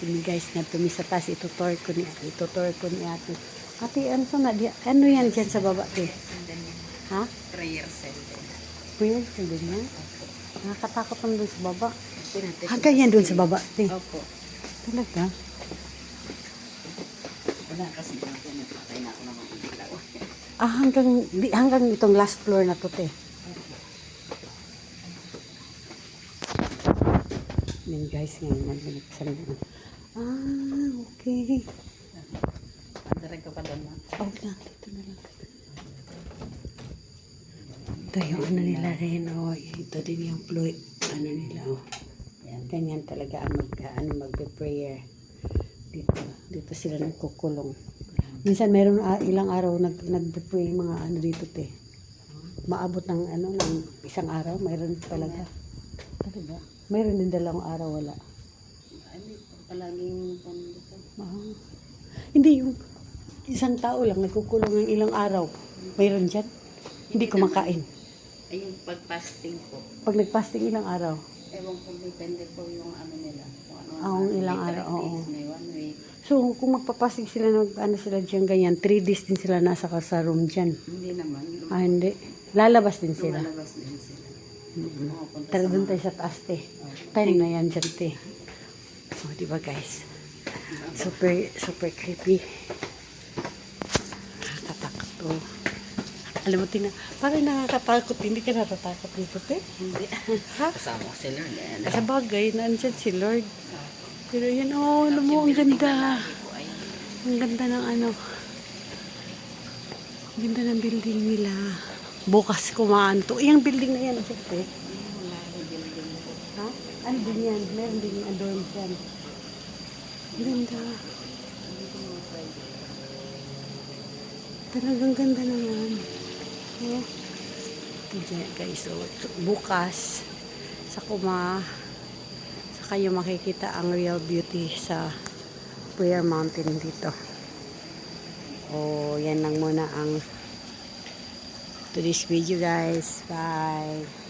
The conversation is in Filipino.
Ini guys, nga tumi sa taas, itutor ko ni ate. Ate, ano sa na, ano yan dyan sa baba, te? Ha? Prayer center. Prayer center yan? Nakakatakot lang doon sa baba. Hanggang yan doon sa baba, te. Opo. Talaga? Wala kasi patay na ako ng mga ilaw. Hanggang itong last floor na to, te. Yan guys, ngayon nagbalik na. Okay. Andaran ka pa doon, ma? Okay lang, dito na lang. Ito yung ano nila rin, oh. Ito din yung fluid, ano nila, oh. Yan, ganyan talaga ang magpe-prayer. Dito sila nagkukulong. Minsan meron ilang araw nagpe-pray mga ano dito, te. Maabot ng ano, ng isang araw, mayroon talaga. Talaga. Mayroon din dalawang araw, wala. Ay, palaging dito. Hindi yung isang tao lang nagkukulong ng ilang araw. Mayroon dyan. Hindi kumakain. Ay, yung pag-fasting po. Pag nag-fasting ilang araw. Ewan ko, depende po yung ano nila. Kung ano, Ang ilang may araw, 3 oo. days, may 1 week. So, kung magpapasing sila, ano sila dyan, ganyan, 3 days din sila nasa sa room dyan. Hindi naman. Hindi. Lalabas din sila. Lumalabas din sila. Pumupunta Tara sa doon mga- tayo sa taas, te. Tayo na yan dyan, te. O, diba guys? Super creepy. Nakakatakot to. Alam mo, tingnan. Parang nakakatakot. Hindi ka natatakot dito, te? Hindi. Ha? Kasama ko sila. Sa bagay, nandyan si Lord. Pero yan, oh, alam mo, ang ganda. Ang ganda ng ano. Ang ganda ng building nila. Bukas kumaan to. Yung building na yan, ang sakit. Ha? Ano din yan? Meron din yung dorm dyan. Ang ganda. Talagang ganda naman. Oh. Diyan guys, so, bukas sa Kuma sa kayo makikita ang real beauty sa Prayer Mountain dito. Oh, yan lang muna ang today's video guys. Bye.